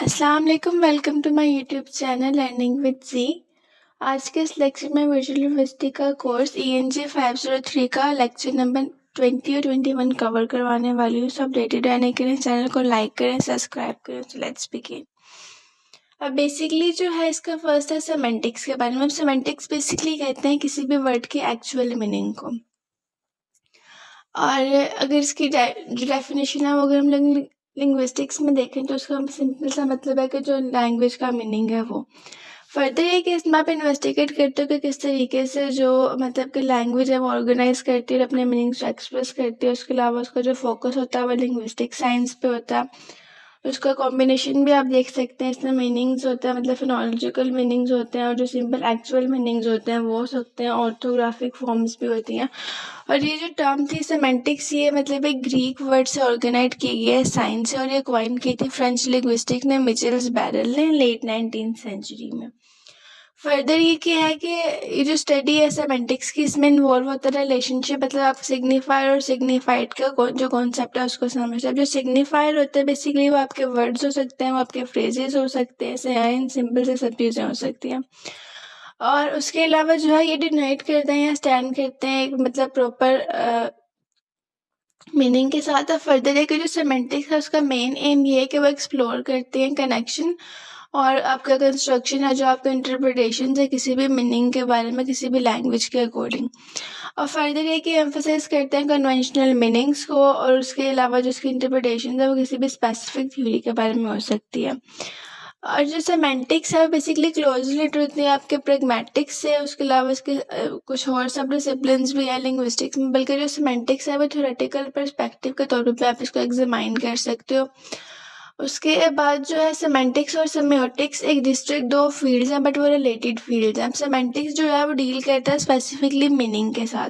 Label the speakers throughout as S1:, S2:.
S1: अस्सलाम वालेकुम, welcome to my YouTube channel learning with G. आज के इस लेक्चर में विजुअल लिंग्विस्टिक का कोर्स ENG 503 का लेक्चर नंबर 20 और 21 कवर करवाने वाली हूँ। सब अपडेटेड रहने के लिए चैनल को लाइक करें, सब्सक्राइब करें। तो लेट्स बिगिन। अब बेसिकली जो है इसका फर्स्ट है सेमेंटिक्स के बारे में। सेमेंटिक्स बेसिकली कहते हैं किसी भी वर्ड के एक्चुअल मीनिंग को। और अगर इसकी जो डेफिनेशन है वो अगर हम लोग लिंग्विस्टिक्स में देखें तो उसका सिंपल सा मतलब है कि जो लैंग्वेज का मीनिंग है वो। फर्दर ये कि इसमें आप इन्वेस्टिगेट करते हो कि किस तरीके से जो मतलब कि लैंग्वेज है वो ऑर्गेनाइज करती है और अपने मीनिंग्स एक्सप्रेस करती है। उसके अलावा उसका जो फोकस होता है वो लिंग्विस्टिक साइंस पे होता है। उसका कॉम्बिनेशन भी आप देख सकते हैं। इसमें मीनिंग्स होता है मतलब फिनोलॉजिकल मीनिंग्स होते हैं और जो सिंपल एक्चुअल मीनिंग्स होते हैं वो हो सकते हैं। ऑर्थोग्राफिक फॉर्म्स भी होती हैं। और ये जो टर्म थी सेमेंटिक्स, ये मतलब एक ग्रीक वर्ड से ऑर्गेनाइज की गई है साइंस से, और ये क्वाइन की थी फ्रेंच लिंग्विस्टिक ने मिचेल्स बैरल ने लेट 19th सेंचुरी में। फर्दर ये क्या है कि ये जो स्टडी है सेमेंटिक्स की, इसमें इन्वॉल्व होता है रिलेशनशिप, मतलब आप सिग्निफायर और सिग्निफाइड का जो कॉन्सेप्ट है उसको समझते हैं। जो सिग्निफायर होते हैं बेसिकली वो आपके वर्ड्स हो सकते हैं, वो आपके फ्रेजेस हो सकते हैं, साइन सिंपल से सब चीज़ें हो सकती हैं। और उसके अलावा जो है ये डिनोट करते हैं या स्टैंड करते हैं एक मतलब प्रॉपर मीनिंग के साथ। अब फर्दर है कि जो सेमेंटिक्स है उसका मेन एम ये है कि वो एक्सप्लोर करते हैं कनेक्शन और आपका कंस्ट्रक्शन है, जो आपका इंटरप्रिटेशन है किसी भी मीनिंग के बारे में किसी भी लैंग्वेज के अकॉर्डिंग। और फर्दर ये कि एम्फोसाइज करते हैं कन्वेंशनल मीनिंग्स को, और उसके अलावा जो उसकी इंटरप्रिटेशन है वो किसी भी स्पेसिफिक थ्योरी के बारे में हो सकती है। और जो सेमेंटिक्स है वो बेसिकली क्लोजली रिलेटेड होती है आपके प्रैग्मेटिक्स से। उसके अलावा इसके कुछ और सब डिसिप्लिन्स भी है लिंग्विस्टिक्स में, बल्कि जो सेमेंटिक्स है वो थ्योरेटिकल पर्सपेक्टिव के तौर पे आप इसको एग्जामाइन कर सकते हो। उसके बाद जो है सेमेंटिक्स और सेमियोटिक्स एक डिस्ट्रिक्ट दो फील्ड्स हैं, बट वो रिलेटेड फील्ड्स हैं। सेमेंटिक्स जो है वो डील करता है स्पेसिफिकली मीनिंग के साथ।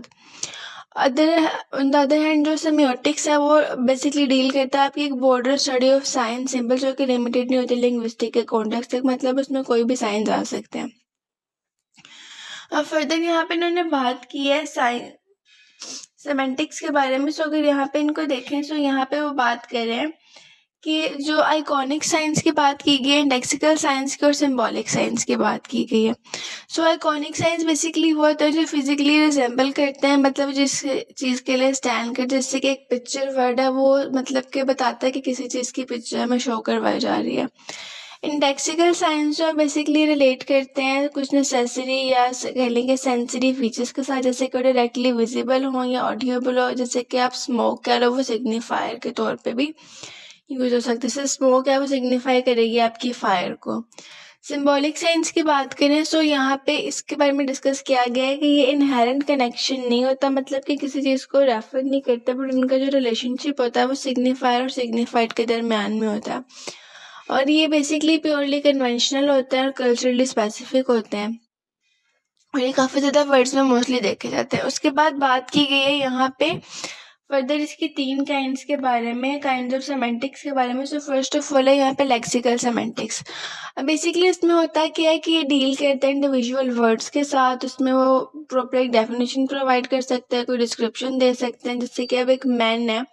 S1: ऑन द अदर हैंड जो सेमियोटिक्स है वो बेसिकली डील करता है आपकी एक border study of science symbol, जो कि लिमिटेड नहीं होती लिंग्विस्टिक के कॉन्टेक्स्ट तक, मतलब उसमें कोई भी साइंस आ सकते हैं। अब फर्दर यहाँ पे इन्होंने बात की है सेमेंटिक्स के बारे में। सो अगर यहाँ पे इनको देखें तो यहाँ पे वो बात कर रहे हैं कि जो आइकॉनिक साइंस की बात की गई है, इंडेक्सिकल साइंस की और सिंबॉलिक साइंस की बात की गई है। सो आइकॉनिक साइंस बेसिकली वो होता है जो फिजिकली रिजेंबल करते हैं, मतलब जिस चीज़ के लिए स्टैंड करते हैं, जैसे कि एक पिक्चर वर्ड है वो मतलब कि बताता है कि किसी चीज़ की पिक्चर हमें शो करवाई जा रही है। इंडेक्सिकल साइंस जो बेसिकली रिलेट करते हैं कुछ नेसेसरी या कह लेंगे सेंसरी फीचर्स के साथ, जैसे कि वो डायरेक्टली विजिबल हो या ऑडियोबल हो। जैसे कि आप स्मोक कह लो, वो सिग्निफायर के तौर पे भी यूज हो सकता है। जैसे स्मोक है वो सिग्निफाई करेगी आपकी फायर को। सिंबॉलिक साइंस की बात करें तो यहाँ पे इसके बारे में डिस्कस किया गया है कि ये इनहेरेंट कनेक्शन नहीं होता, मतलब कि किसी चीज़ को रेफर नहीं करता, बट उनका जो रिलेशनशिप होता है वो सिग्निफायर और सिग्निफाइड के दरम्यान में होता है। और ये बेसिकली प्योरली कन्वेंशनल होते हैं और कल्चरली स्पेसिफिक होते हैं, और ये काफ़ी ज़्यादा वर्ड्स में मोस्टली देखे जाते हैं। उसके बाद बात की गई है यहाँ पे फर्दर इसकी 3 काइंड्स के बारे में, काइंड्स ऑफ सेमेंटिक्स के बारे में। सो फर्स्ट ऑफ ऑल है यहाँ पे लेक्सिकल सेमेंटिक्स। बेसिकली इसमें होता क्या है कि ये डील करते हैं इंडिविजुअल वर्ड्स के साथ। उसमें वो प्रॉपर एक डेफिनेशन प्रोवाइड कर सकते हैं, कोई डिस्क्रिप्शन दे सकते हैं। जैसे कि अब एक मैन है,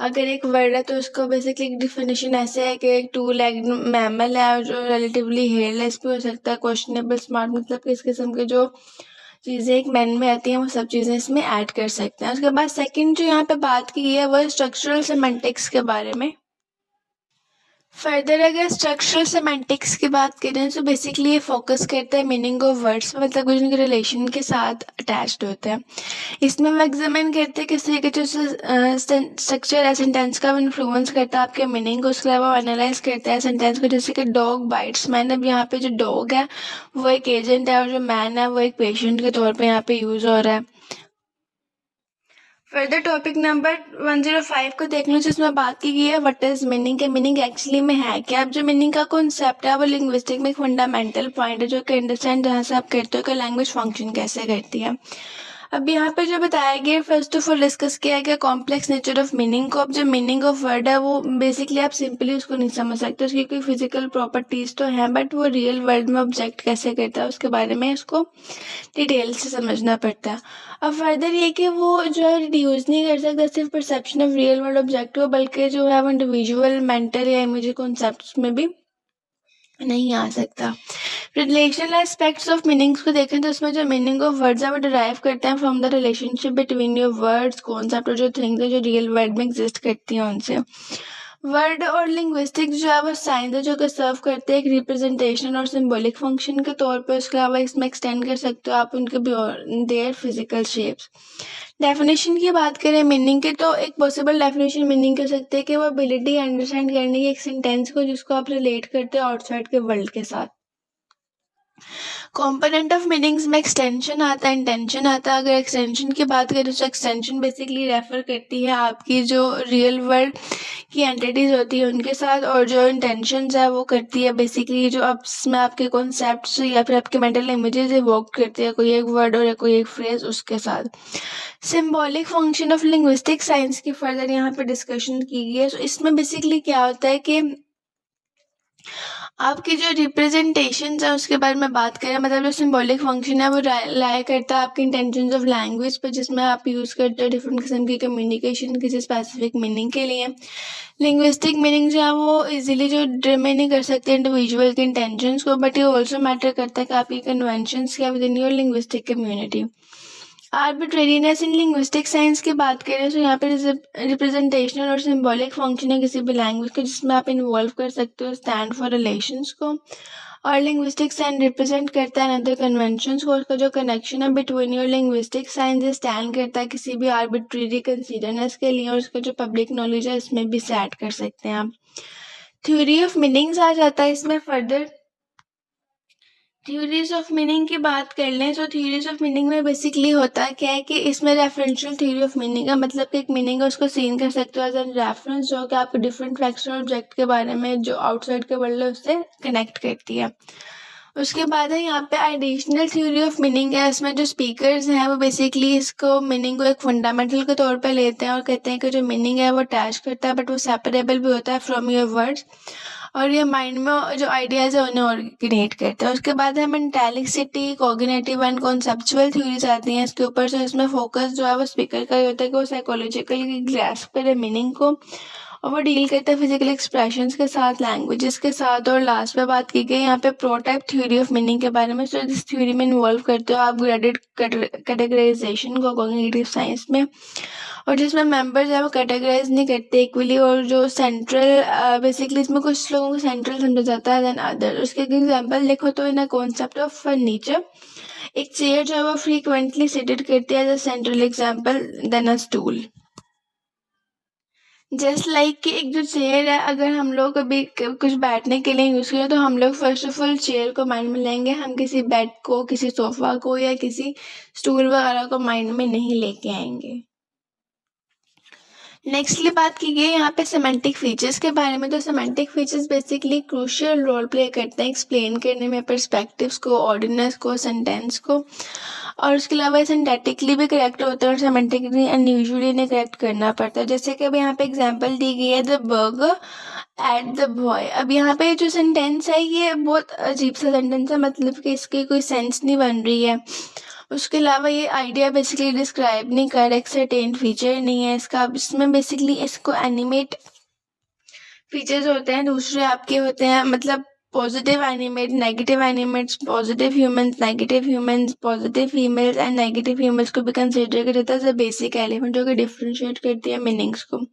S1: अगर एक वर्ड है तो उसको बेसिकली एक डिफिनेशन ऐसे है कि एक 2 लेग्ड मैमल है और जो रिलेटिवली हेयरलेस भी हो सकता है। क्वेश्चनेबल स्मार्ट मतलब कि इस किस्म के जो चीज़ें एक मैन में आती हैं वो सब चीज़ें इसमें ऐड कर सकते हैं। उसके बाद सेकंड जो यहाँ पे बात की है वो स्ट्रक्चरल सेमेंटिक्स के बारे में। फर्दर अगर स्ट्रक्चरल सेमेंटिक्स की बात करें तो बेसिकली ये फोकस करता है मीनिंग ऑफ वर्ड्स, मतलब कुछ उनके रिलेशन के साथ अटैच्ड होते हैं। इसमें हम एग्जामिन करते हैं किस तरीके जो स्ट्रक्चर है सेंटेंस का इन्फ्लुएंस करता है आपके मीनिंग को। उसके अलावा एनालाइज करता है सेंटेंस को, जैसे कि डॉग बाइट्स मैन। अब यहाँ पे जो डॉग है वो एक एजेंट है और जो मैन है वो एक पेशेंट के तौर पे यहाँ पे यूज हो रहा है। फर्दर टॉपिक नंबर 105 को देख लो, जिसमें बात की गई है व्हाट इज मीनिंग के मीनिंग एक्चुअली में है क्या। अब जो मीनिंग का कॉन्सेप्ट है वो लिंग्विस्टिक में एक फंडामेंटल पॉइंट है जो कि अंडरस्टैंड जहाँ से आप करते हो कि लैंग्वेज फंक्शन कैसे करती है। अब यहाँ पे जो बताया गया फर्स्ट ऑफ ऑल डिस्कस किया गया कॉम्प्लेक्स नेचर ऑफ मीनिंग को। अब जो मीनिंग ऑफ वर्ड है वो बेसिकली आप सिंपली उसको नहीं समझ सकते, उसकी कोई फिजिकल प्रॉपर्टीज तो है, बट वो रियल वर्ल्ड में ऑब्जेक्ट कैसे करता है उसके बारे में उसको डिटेल से समझना पड़ता है। अब फर्दर ये कि वो जो है रिड्यूस नहीं कर सकता सिर्फ perception of real world object को, बल्कि जो है वो इंडिविजुअल मेंटल या इमेज कॉन्सेप्ट में भी नहीं आ सकता। रिलेशनल एस्पेक्ट्स ऑफ मीनिंग्स को देखें तो उसमें जो मीनिंग ऑफ वर्ड्स है वो डिराइव करते हैं from the relationship between your words, concept और जो थिंग्स है जो रियल वर्ल्ड में एग्जिस्ट करती हैं उनसे। वर्ड और लिंग्विस्टिक्स जो है वो साइंस है जो कि सर्व करते हैं एक रिप्रेजेंटेशन और सिंबॉलिक फंक्शन के तौर पे। उसके अलावा इसमें एक्सटेंड कर सकते हो आप उनके देयर फिजिकल शेप्स। डेफिनेशन की बात करें मीनिंग के तो एक पॉसिबल डेफिनेशन मीनिंग कर सकते हैं कि वो एबिलिटी अंडरस्टैंड करने की एक सेंटेंस को जिसको आप रिलेट करते हो आउटसाइड के वर्ल्ड के साथ। कंपोनेंट ऑफ मीनिंग्स में एक्सटेंशन आता है, इंटेंशन आता है। अगर एक्सटेंशन की बात करें तो एक्सटेंशन बेसिकली रेफर करती है आपकी जो रियल वर्ल्ड की एंटिटीज होती है उनके साथ, और जो इंटेंशंस है वो करती है बेसिकली जो में आपके कॉन्सेप्ट्स या फिर आपके मेंटल इमेजेस इवोक करती है कोई एक वर्ड और या कोई एक फ्रेज उसके साथ। Symbolic function of linguistic science की फर्दर यहाँ पे डिस्कशन की गई है। तो इसमें बेसिकली क्या होता है कि आपकी जो रिप्रेजेंटेशन है उसके बारे में बात करें, मतलब जो सिंबॉलिक फंक्शन है वो लाई करता है आपके इंटेंशंस ऑफ लैंग्वेज पर, जिसमें आप यूज़ करते हो डिफरेंट किस्म की कम्युनिकेशन किसी स्पेसिफिक मीनिंग के लिए। लिंग्विस्टिक मीनिंग जो है वो इजीली जो डिटरमाइन नहीं कर सकते इंडिविजुअल के इंटेंशंस को, बट ये ऑल्सो मैटर करता है कि आपकी कन्वेंशंस क्या with in your linguistic community. Arbitrariness in linguistic science की बात करें तो यहाँ पे रिप्रेजेंटेशनल और सिंबॉलिक फंक्शन है किसी भी लैंग्वेज के जिसमें आप इन्वॉल्व कर सकते हो स्टैंड फॉर रिलेशंस को, और लिंग्विस्टिक साइंस रिप्रेजेंट करता है अनदर कन्वेंशंस को। उसका जो कनेक्शन है between your linguistic science stand करता है किसी भी आर्बिट्रेरी कंसीडरनेस के लिए, और उसका जो पब्लिक नॉलेज है इसमें भी से ऐड कर सकते हैं आप। थ्योरी ऑफ मीनिंग्स आ जाता है इसमें फर्दर। थ्योरीज ऑफ मीनिंग की बात कर लें तो थ्योरीज ऑफ मीनिंग में बेसिकली होता क्या है कि इसमें रेफरेंशियल थ्योरी ऑफ मीनिंग है, मतलब कि एक मीनिंग है उसको सीन कर सकते हो एज एन रेफरेंस जो कि आपको डिफरेंट फैक्ट्स और ऑब्जेक्ट के बारे में जो आउटसाइड के वर्ल्ड है उससे कनेक्ट करती है। उसके बाद है यहाँ पे एडिशनल थ्योरी ऑफ मीनिंग है। इसमें जो स्पीकर्स हैं वो बेसिकली इसको मीनिंग को एक फंडामेंटल के तौर पे लेते हैं और कहते हैं कि जो मीनिंग है वो अटैच करता है बट वो सेपरेबल भी होता है फ्रॉम योर वर्ड्स, और ये माइंड में जो आइडियाज़ है उन्हें ऑर्गेनेट करते हैं। उसके बाद है मेंटालिसिटी, कॉग्निटिव एंड कॉन्सेप्चुअल थ्योरीज आती हैं इसके ऊपर। से इसमें फोकस जो है वो स्पीकर का ही होता है कि वो साइकोलॉजिकली ग्रैस्प करे मीनिंग को, और वो डील करता है फिजिकल एक्सप्रेशंस के साथ, लैंग्वेजेस के साथ। और लास्ट में बात की गई यहाँ पे प्रोटाइप थ्योरी ऑफ मीनिंग के बारे में। सो इस थ्योरी में इन्वॉल्व करते हो आप ग्रेडेड कैटेगराइजेशन को कॉग्निटिव साइंस में, और जिसमें मेंबर्स है वो कैटेगराइज नहीं करते इक्वली, और जो सेंट्रल बेसिकली इसमें कुछ लोगों को सेंट्रल समझा जाता है देन अदर। उसके एग्जांपल देखो तो इन कॉन्सेप्ट ऑफ फर्नीचर एक चेयर जो है वो फ्रीक्वेंटली सिटेड करती है as a central example then a stool. Just like कि एक जो चेयर है अगर हम लोग अभी कुछ बैठने के लिए यूज़ करें तो हम लोग फर्स्ट ऑफ ऑल चेयर को माइंड में लेंगे, हम किसी बेड को, किसी सोफ़ा को या किसी स्टूल वगैरह को माइंड में नहीं लेके आएंगे। नेक्स्टली बात की गई यहाँ पे सेमेंटिक फीचर्स के बारे में। तो semantic features basically crucial role play करते हैं एक्सप्लेन करने में पर्सपेक्टिव्स को, ऑर्डिनल्स को, सेंटेंस को, और उसके अलावा सिंथेटिकली भी करेक्ट होता है और सेमेंटिकली अनयूजुअली इन्हें करेक्ट करना पड़ता है। जैसे कि अब यहाँ पे एग्जांपल दी गई है the burger at the boy. अब यहाँ पे जो सेंटेंस है ये बहुत अजीब सा सेंटेंस है, मतलब कि इसकी कोई सेंस नहीं बन रही है। उसके अलावा ये आइडिया बेसिकली डिस्क्राइब नहीं कर एक सर्टेन फीचर नहीं है इसका। इसमें बेसिकली इसको एनिमेट फीचर्स होते हैं, दूसरे आपके होते हैं मतलब positive animate, negative animates, positive humans, negative humans, positive females and negative females को भी कंसिडर किया जाता है एज अ बेसिक एलिमेंट जो कि डिफ्रेंशिएट करती है मीनिंग्स को।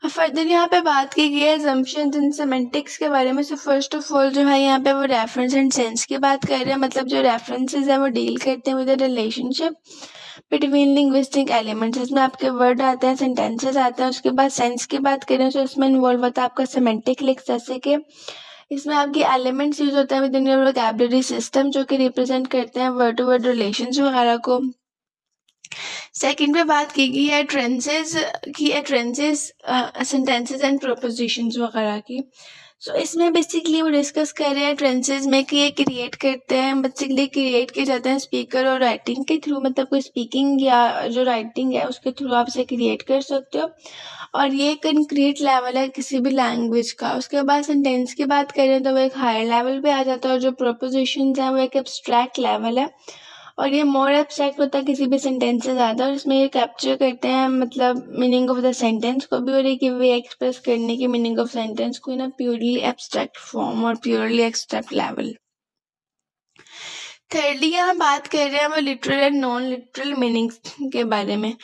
S1: अब फर्दर यहाँ पे बात की गई है assumptions इन सेमेंटिक्स के बारे में। सो फर्स्ट ऑफ ऑल जो है यहाँ पे वो रेफरेंस एंड सेंस की बात कर रहे हैं, मतलब जो रेफरेंसेस है वो डील करते हैं with the relationship between linguistic elements. इसमें आपके वर्ड आते हैं, सेंटेंसेस आते हैं। उसके बाद सेंस की बात करें तो इसमें इन्वॉल्व होता है आपका सेमेंटिक लिंक्स, जैसे कि इसमें आपके एलिमेंट्स यूज होते हैं with in your vocabulary system जो कि रिप्रेजेंट करते हैं वर्ड टू वर्ड रिलेशंस वगैरह को। सेकंड पे बात की गई है ट्रेंसेस सेंटेंसेस एंड प्रोपोजिशंस वगैरह की। सो इसमें बेसिकली वो डिस्कस कर रहे हैं ट्रेंसेस में कि ये क्रिएट करते हैं, बेसिकली क्रिएट किए जाते हैं स्पीकर और राइटिंग के थ्रू, मतलब कोई स्पीकिंग या जो राइटिंग है उसके थ्रू आप इसे क्रिएट कर सकते हो, और ये कंक्रीट लेवल है किसी भी लैंग्वेज का। उसके बाद सेंटेंस की बात करें तो वो एक हायर लेवल पे आ जाता है, और जो प्रोपोजिशंस हैं वो एक एब्स्ट्रैक्ट लेवल है, और ये मोर एब्स्ट्रैक्ट होता है किसी भी सेंटेंस से ज़्यादा, और इसमें ये कैप्चर करते हैं मतलब मीनिंग ऑफ द सेंटेंस को भी, और एक वे एक्सप्रेस करने की मीनिंग ऑफ सेंटेंस को इन अ प्योरली एब्स्ट्रैक्ट फॉर्म और प्योरली एब्स्ट्रैक्ट लेवल। थर्डली हम बात कर रहे हैं वो literal and non literal meanings के बारे में।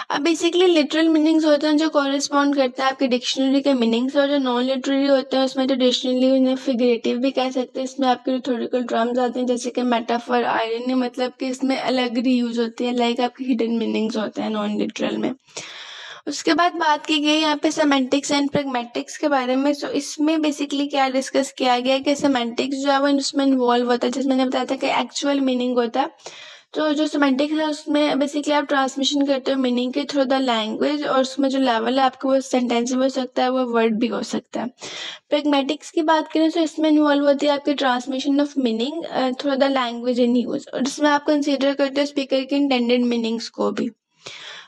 S1: अब बेसिकली लिटरल मीनिंग्स होते हैं जो कॉरेस्पॉन्ड करता है आपके डिक्शनरी के मीनिंग्स, और जो नॉन लिटरली होते हैं उसमें ट्रेडिशनली उन्हें फिगरेटिव भी कह सकते हैं। इसमें आपके रिथोरिकल टर्म्स आते हैं जैसे कि मेटाफर, आयरनी, मतलब कि इसमें अलग रीयूज होती है, लाइक आपके हिडन मीनिंग्स होते हैं नॉन लिटरल में। उसके बाद बात की गई यहाँ पे सेमेंटिक्स एंड प्रैग्मेटिक्स के बारे में। सो इसमें बेसिकली क्या डिस्कस किया गया है कि सेमेंटिक्स जो है वो इसमें इन्वॉल्व होता है, जिसमें मैंने बताया था कि एक्चुअल मीनिंग होता है। तो जो सेमेंटिक्स है उसमें बेसिकली आप ट्रांसमिशन करते हो मीनिंग के थ्रू द लैंग्वेज, और उसमें जो लेवल है आपको वो सेंटेंस भी हो सकता है, वो वर्ड भी हो सकता है। प्रैग्मेटिक्स की बात करें तो इसमें इन्वॉल्व होती है आपकी transmission of meaning through the language in use, और इसमें आप कंसिडर करते हो स्पीकर की इंटेंडेड मीनिंग्स को भी।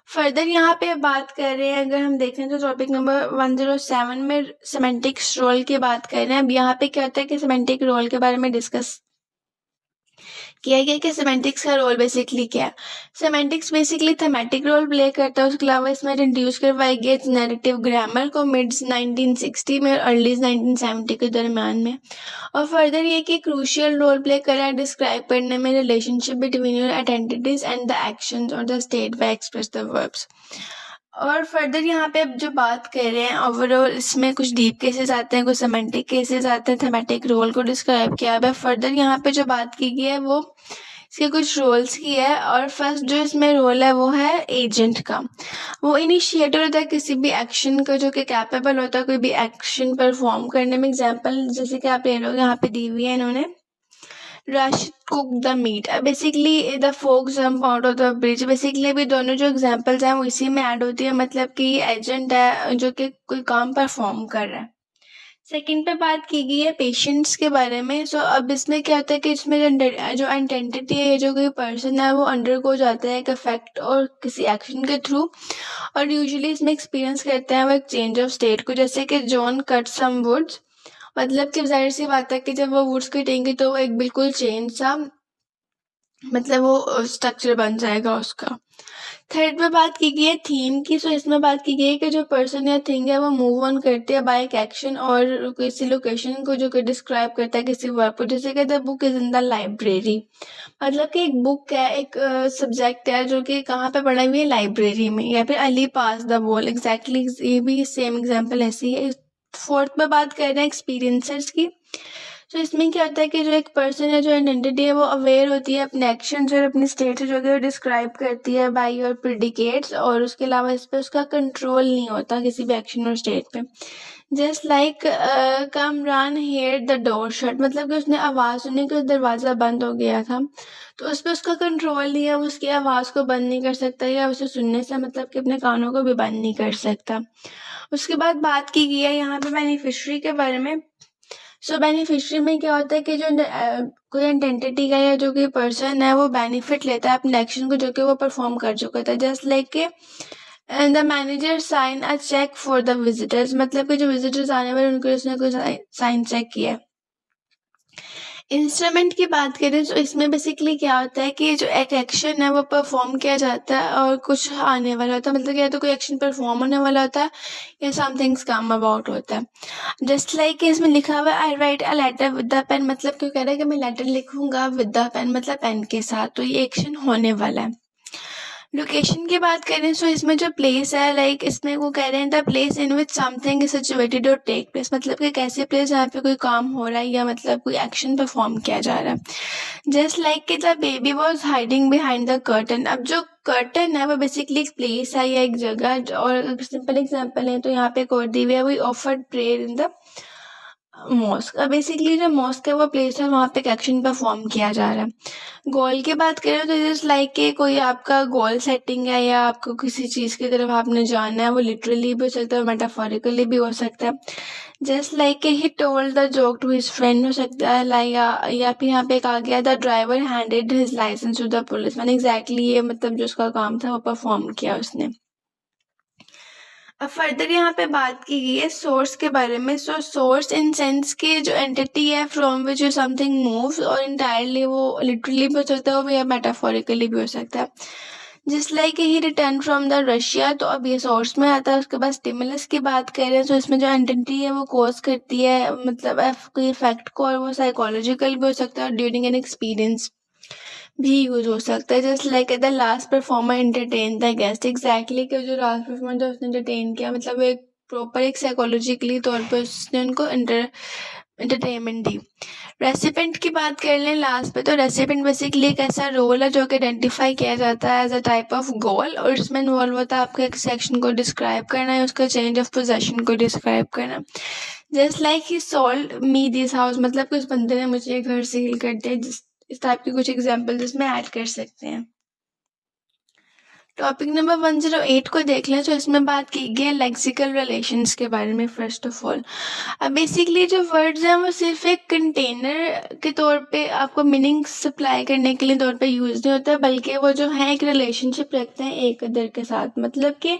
S1: फर्दर यहाँ पे बात कर रहे हैं, अगर हम देखें तो टॉपिक नंबर 107 में सेमेंटिक्स रोल की बात कर रहे हैं। अब यहाँ पे क्या होता है कि सेमेंटिक रोल के बारे में डिस्कस किया गया कि सेमेंटिक्स का रोल बेसिकली क्या है। Semantics basically thematic role play करता है। उसके अलावा इसमें इंट्रोड्यूस करवाई गई नैरेटिव ग्रामर को मिड्स 1960 में और अर्ली 1970 के दरम्यान में, और फर्दर ये कि क्रूशियल रोल प्ले कर रहा है डिस्क्राइब करने में relationship between your identities and the actions और the state by express the verbs. और फर्दर यहाँ पे अब जो बात कर रहे हैं ओवरऑल इसमें कुछ डीप केसेस आते हैं, कुछ सेमेंटिक केसेस आते हैं, थेमेटिक रोल को डिस्क्राइब किया है। फर्दर यहाँ पे जो बात की गई है वो इसके कुछ रोल्स की है, और फर्स्ट जो इसमें रोल है वो है एजेंट का। वो इनिशिएटर होता है किसी भी एक्शन का जो कि कैपेबल होता है कोई भी एक्शन परफॉर्म करने में। एग्जाम्पल जैसे कि आप ले लो यहाँ पे दी हुई है इन्होंने, rush cook the meat. Basically the folk jump out of the bridge. Basically अभी दोनों जो एग्जांपल्स हैं वो इसी में ऐड होती है, मतलब कि एजेंट है जो कि कोई काम परफॉर्म कर रहा है। सेकंड पे बात की गई है पेशेंट्स के बारे में। सो अब इसमें क्या होता है कि इसमें जो आइडेंटिटी है, जो कोई पर्सन है वो अंडरगो जाता है एक इफेक्ट और किसी एक्शन के थ्रू, और यूजुअली इसमें एक्सपीरियंस करते हैं वो एक चेंज ऑफ स्टेट को। जैसे कि जॉन कट सम वुड्स, मतलब कि जाहिर सी बात है कि जब वो वुड्स कटेंगे तो वो एक बिल्कुल चेंज सा मतलब वो स्ट्रक्चर बन जाएगा उसका। थर्ड पे बात की गई है थीम की। सो इसमें बात की गई है कि जो पर्सन या थिंग है वो मूव ऑन करती है बाय एक एक्शन और किसी लोकेशन को जो कि डिस्क्राइब करता है किसी वर्ब को। जैसे कि the book is in the library, मतलब कि एक बुक है, एक सब्जेक्ट है जो कि कहाँ पे पढ़ा हुई है, लाइब्रेरी में, या फिर अली पास द बॉल। एग्जैक्टली ये भी सेम एग्जाम्पल ऐसी है। फोर्थ पे बात कर रहे हैं एक्सपीरियंसर्स की। तो इसमें क्या होता है कि जो एक पर्सन है, जो आइडेंटिटी है, वो अवेयर होती है अपने एक्शंस और अपनी स्टेट जो कि डिस्क्राइब करती है बाय योर प्रेडिकेट्स, और उसके अलावा इस पर उसका कंट्रोल नहीं होता किसी भी एक्शन और स्टेट पे। Just like Kamran hear the door shut, मतलब कि उसने आवाज़ सुनी कि उस दरवाज़ा बंद हो गया था, तो उस पर उसका कंट्रोल नहीं है, वो उसकी आवाज़ को बंद नहीं कर सकता, या उसे सुनने से मतलब कि अपने कानों को भी बंद नहीं कर सकता। उसके बाद बात की गई है यहाँ पे बेनिफिशरी के बारे में। सो बेनिफिशरी में क्या होता है कि जो कोई आइडेंटिटी का या जो कोई पर्सन है वो बेनिफिट लेता है अपने एक्शन को जो कि वो परफॉर्म कर चुका था। जस्ट लाइक के the manager sign a cheque for the visitors, मतलब कि जो विजिटर्स आने वाले उनको उसने कोई साइन चेक किया है। इंस्ट्रूमेंट की बात करें तो इसमें बेसिकली क्या होता है कि जो एक एक्शन है वो परफॉर्म किया जाता है और कुछ आने वाला होता है, मतलब कि या तो कोई एक्शन परफॉर्म होने वाला होता है या समथिंग्स कम अबाउट होता है। जस्ट लाइक इसमें लिखा हुआ है I write a letter with the pen, मतलब क्यों कह रहा है कि मैं लेटर लिखूंगा विद द पेन, मतलब पेन के साथ, तो ये एक्शन होने वाला है। लोकेशन की बात करें तो इसमें जो प्लेस है, लाइक इसमें वो कह रहे हैं the place in which something is situated और टेक प्लेस, मतलब कि कैसे प्लेस जहाँ पे कोई काम हो रहा है या मतलब कोई एक्शन परफॉर्म किया जा रहा है। जस्ट लाइक कि the baby was hiding behind the curtain. अब जो कर्टन है वो बेसिकली एक प्लेस है या एक जगह, और सिंपल एग्जाम्पल है तो यहाँ पे एक और दी हुई है, we offered prayer in the mosque. Basically जो मॉस्क है वो प्लेस है, वहाँ पे एक एक्शन परफॉर्म किया जा रहा है। गोल की बात करें तो जस्ट लाइक कि कोई आपका गोल सेटिंग है या आपको किसी चीज़ की तरफ आपने जाना है, वो लिटरली भी हो सकता है, मेटाफोरिकली भी हो सकता है। Just like he told the joke to his friend हो सकता है, लाइक या फिर यहाँ पे एक आ गया the driver handed his licence to the police, मैंने एग्जैक्टली ये मतलब जो उसका काम था वो परफॉर्म किया उसने। अब फर्दर यहाँ पे बात की गई है सोर्स के बारे में। सो सोर्स इन सेंस के जो एंटिटी है from which you something moves, और इंटायरली वो लिटरली भी हो सकता है या मेटाफोरिकली भी हो सकता है। Just like he return from the Russia, तो अब ये सोर्स में आता है। उसके बाद स्टिमुलस की बात करें तो इसमें जो एंटिटी है वो कोज करती है मतलब कोई इफेक्ट को, और वो साइकोलॉजिकल भी हो सकता है और ड्यूरिंग एन एक्सपीरियंस भी यूज हो सकता है। Just like the last performer entertain the guest, exactly कि जो लास्ट परफॉर्मर था उसने एंटरटेन किया, मतलब एक प्रॉपर एक साइकोलॉजिकली तौर पर उसने उनको एंटरटेनमेंट दी। रेसिपेंट की बात कर लें लास्ट पे, तो रेसिपेंट बेसिकली एक ऐसा रोल है जो कि आइडेंटिफाई किया जाता है as a type of goal, और इसमें इन्वॉल्व होता है आपके एक सेक्शन को डिस्क्राइब करना है, उसका चेंज ऑफ पोजेशन को डिस्क्राइब करना। Just like he sold me this house, मतलब कि उस बंदे ने मुझे घर सील कर दिया। इस टाइप के कुछ एग्जाम्पल जिसमें ऐड कर सकते हैं। टॉपिक नंबर 108 को देख लें तो इसमें बात की गई है लेक्सिकल रिलेशंस के बारे में। फर्स्ट ऑफ ऑल, अब बेसिकली जो वर्ड्स हैं वो सिर्फ एक कंटेनर के तौर पे आपको मीनिंग सप्लाई करने के लिए तौर पे यूज नहीं होता है, बल्कि वो जो है एक रिलेशनशिप रखते हैं एक अदर के साथ। मतलब कि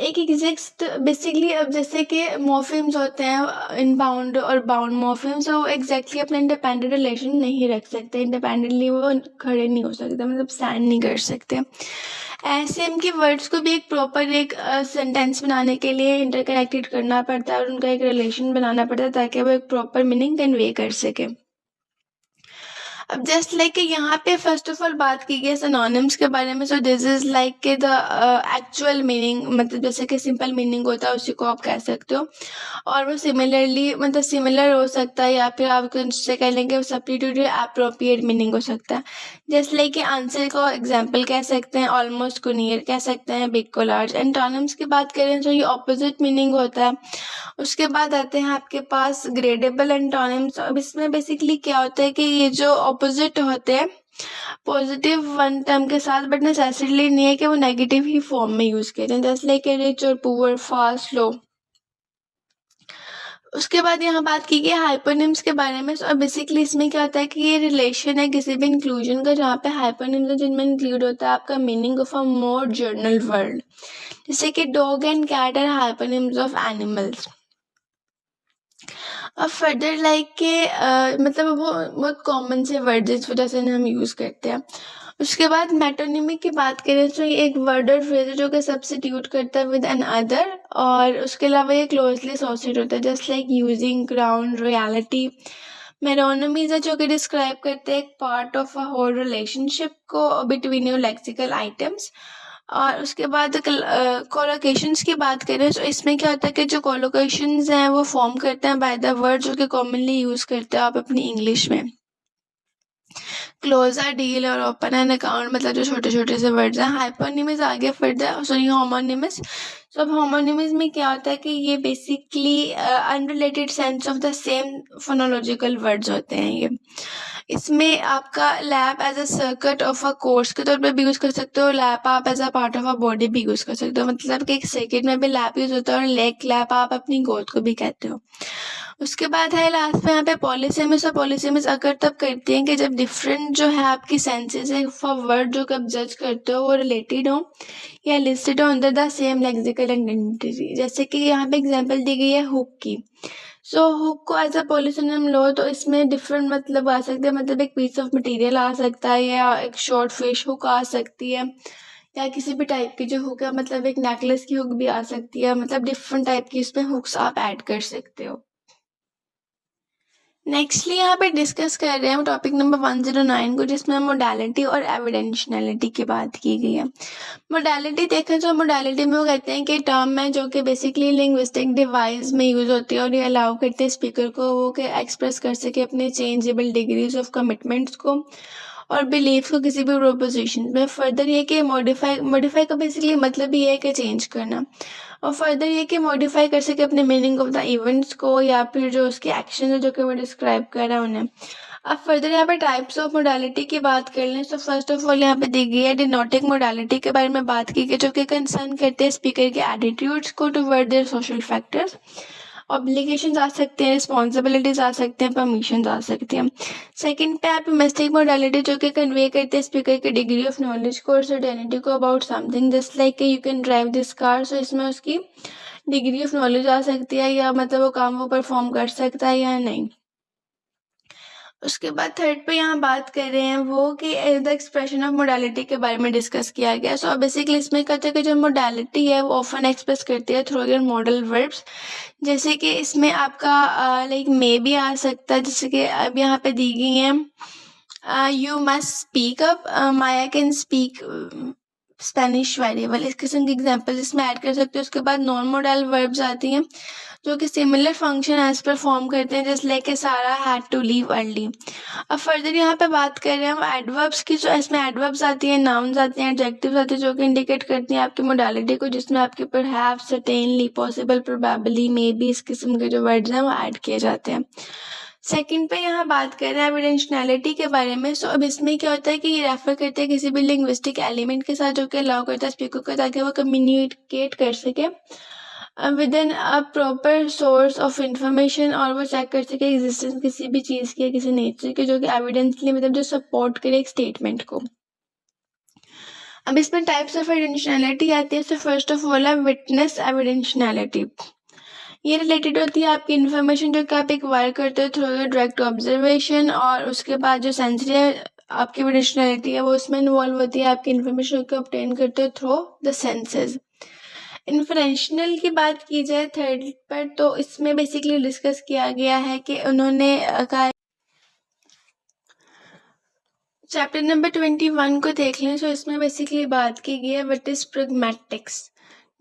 S1: एक एग्जैक्ट बेसिकली, अब जैसे कि मॉर्फिम्स होते हैं इनबाउंड और बाउंड मॉर्फिम्स, वो एग्जैक्टली अपने इंडिपेंडेंट रिलेशन नहीं रख सकते, इंडिपेंडेंटली वो खड़े नहीं हो सकते, मतलब स्टैंड नहीं कर सकते। ऐसे इनके वर्ड्स को भी एक प्रॉपर एक सेंटेंस बनाने के लिए इंटरकनेक्टेड करना पड़ता है और उनका एक रिलेशन बनाना पड़ता है ताकि वो एक प्रॉपर मीनिंग कन्वे कर सके। अब जस्ट लाइक यहाँ पे फर्स्ट ऑफ ऑल बात की गई सिनोनिम्स के बारे में। सो दिस इज लाइक के द एक्चुअल मीनिंग, मतलब जैसे कि सिंपल मीनिंग होता है उसी को आप कह सकते हो, और वो सिमिलरली मतलब सिमिलर हो सकता है, या फिर आप उससे कह लेंगे सब्स्टिट्यूट अप्रोप्रिएट मीनिंग हो सकता है। जस्ट लाइक आंसर को एग्जाम्पल कह सकते हैं, ऑलमोस्ट को नियर कह सकते हैं, बिग को लार्ज। एंटोनिम्स की बात करें तो ये ऑपोजिट मीनिंग होता है। उसके बाद आते हैं आपके पास ग्रेडेबल एंटोनिम्स। अब इसमें बेसिकली क्या होता है कि ये जो ऑपोजिट होते हैं पॉजिटिव वन टर्म के साथ, बट नेसेसरीली नहीं है कि वो नेगेटिव ही फॉर्म में यूज करें, जैसे लाइक रिच और पुअर, फास्ट, स्लो। उसके बाद यहाँ बात की गई हाइपरनिम्स के बारे में। और बेसिकली इसमें क्या होता है कि ये रिलेशन है किसी भी इंक्लूजन का, जहाँ पे हाइपरनिम्स है जिनमें इंक्लूड होता है आपका meaning of a more general word, जैसे कि dog and cat are hypernyms of animals. अब फर्दर लाइक के मतलब वो बहुत कॉमन से वर्ड जिस वजह से हम यूज़ करते हैं। उसके बाद मेटोनिमी की बात करें तो ये एक वर्ड और फ्रेज है जो कि सब्स्टिट्यूट करता है विद एन अदर, और उसके अलावा ये क्लोजली एसोसिएट होता है, just like using, ground, reality. Meronymies है जो कि डिस्क्राइब करते हैं एक part of a whole relationship को बिटवीन योर लेक्सिकल आइटम्स। और उसके बाद कोलोकेशंस की बात करें तो इसमें क्या होता है कि जो कोलोकेशंस हैं वो फॉर्म करते हैं बाय द वर्ड जो कि कॉमनली यूज़ करते हो आप अपनी इंग्लिश में। क्लोज अ डील और ओपन एन अकाउंट, मतलब जो छोटे छोटे से वर्ड्स हैं। हाइपरनिमस आगे फर्दर सॉरी होमोनिमस। तो अब होमोनिमस में क्या होता है कि ये basically unrelated sense of the same phonological words होते हैं। ये इसमें आपका lap as a circuit of a course के तौर पे भी यूज़ कर सकते हो, लैप आप as a part of a body भी यूज़ कर सकते हो, मतलब कि एक सर्किट में भी लैप यूज़ होता है और लेग लैप आप अपनी गोद को भी कहते हो। उसके बाद है लास्ट में यहाँ पे पॉलीसेमिस। और पॉलीसेमिस अगर तब करती हैं कि जब डिफरेंट जो है आपकी सेंसेस है फॉर वर्ड जो कब जज करते हो वो रिलेटेड हो या लिस्टेड हो under the same lexical identity. जैसे कि यहाँ पे एग्जांपल दी गई है हुक की। सो हुक को एज अ पॉलीसिनम लो तो इसमें डिफरेंट मतलब आ सकते हैं, मतलब एक पीस ऑफ मटेरियल आ सकता है, या एक शॉर्ट फिश हुक आ सकती है, या किसी भी टाइप की जो हुक है, मतलब एक नेकलेस की हुक भी आ सकती है, मतलब डिफरेंट टाइप की इसमें हुक्स आप ऐड कर सकते हो। नेक्स्टली यहाँ पे डिस्कस कर रहे हैं टॉपिक नंबर 109 को, जिसमें मोडालिटी और एविडेंशनलिटी की बात की गई है। मोडालिटी देखें तो मोडालिटी में वो कहते हैं कि टर्म है जो कि बेसिकली लिंग्विस्टिक डिवाइस में यूज़ होती है और ये अलाउ करते हैं स्पीकर को वो कि एक्सप्रेस कर सके अपने चेंजेबल डिग्रीज ऑफ कमिटमेंट्स को और बिलीफ को किसी भी प्रोपोजिशन में। फर्दर ये कि मॉडिफाई का बेसिकली मतलब ये है कि चेंज करना, और फर्दर ये कि मॉडिफाई कर सके अपने मीनिंग ऑफ द इवेंट्स को या फिर जो उसके एक्शन है जो कि वो डिस्क्राइब कर रहा है उन्हें। अब फर्दर यहाँ पे टाइप्स ऑफ मोडालिटी की बात कर लें तो फर्स्ट ऑफ ऑल यहाँ पे दी गई है डिनोटिक मोडालिटी के बारे में बात की गई, जो कि कंसर्न करते हैं स्पीकर के एटीट्यूड्स को toward their social factors. Obligations आ सकते हैं, रिस्पॉन्सिबिलिटीज आ सकते हैं, परमिशंस आ सकते हैं। सेकंड पे आप डोमेस्टिक मोडालिटी जो कि कन्वे करते हैं स्पीकर की डिग्री ऑफ नॉलेज को और सर्टेनिटी को about something, just like you can drive this car. So इसमें उसकी डिग्री ऑफ नॉलेज आ सकती है या मतलब वो काम वो परफॉर्म कर सकता है या नहीं। उसके बाद थर्ड पे यहाँ बात कर रहे हैं वो कि द एक्सप्रेशन ऑफ मोडालिटी के बारे में डिस्कस किया गया। सो बेसिकली इसमें कहते हैं कि जो मोडालिटी है वो ऑफन एक्सप्रेस करती है थ्रू योर मॉडल वर्ब्स। जैसे कि इसमें आपका लाइक मे भी आ सकता है, जैसे कि अब यहाँ पे दी गई है you must speak up, Maya can speak Spanish very well. इस किस्म की एग्जाम्पल इसमें ऐड कर सकते हो। उसके बाद नॉन मोडल वर्ब्स आती हैं जो कि सिमिलर फंक्शन एज परफॉर्म करते हैं, जैसे लाइक सारा हैड टू लीव अर्ली। अब फर्दर यहाँ पे बात कर रहे हैं हम एडवर्ब्स की। जो इसमें एडवर्ब्स आती हैं, नाउन्स आते हैं, एडजेक्टिव्स आते हैं जो कि इंडिकेट करती हैं आपकी मोडालिटी को, जिसमें आपके perhaps, certainly, possible, probably, may be, इस किस्म के जो वर्ड्स हैं वो ऐड किए जाते हैं। सेकंड पे यहाँ बात कर रहे हैं एविडेंशनैलिटी के बारे में। सो अब इसमें क्या होता है कि ये रेफर करते हैं किसी भी लिंग्विस्टिक एलिमेंट के साथ जो कि अलाउ करता है स्पीकर को ताकि वो कम्युनिकेट कर सके with in a proper source of information, और वो चेक कर सके एग्जिस्टेंस किसी भी चीज़ की या किसी नेचर की जो कि एविडेंसली मतलब जो सपोर्ट करे एक स्टेटमेंट को। अब इसमें टाइप्स ऑफ एविडेंशनैलिटी आती है। सो फर्स्ट ऑफ ऑल है विटनेस एविडेंशनैलिटी। ये रिलेटेड होती है आपकी इन्फॉर्मेशन जो कि आप एक्वायर करते हो थ्रू योर डायरेक्ट ऑब्जर्वेशन, और उसके बाद जो सेंसरी आपकी एविडेंशनैलिटी है वो उसमें इन्वॉल्व होती है आपकी इन्फॉर्मेशन को ऑब्टेन करते हो थ्रू द सेंसेस। इन्फ्रेंशनल की बात की जाए थर्ड पर, तो इसमें बेसिकली डिस्कस किया गया है कि उन्होंने कहा चैप्टर नंबर 21 को देख लें। सो इसमें बेसिकली बात की गई है व्हाट इज प्रैग्मैटिक्स।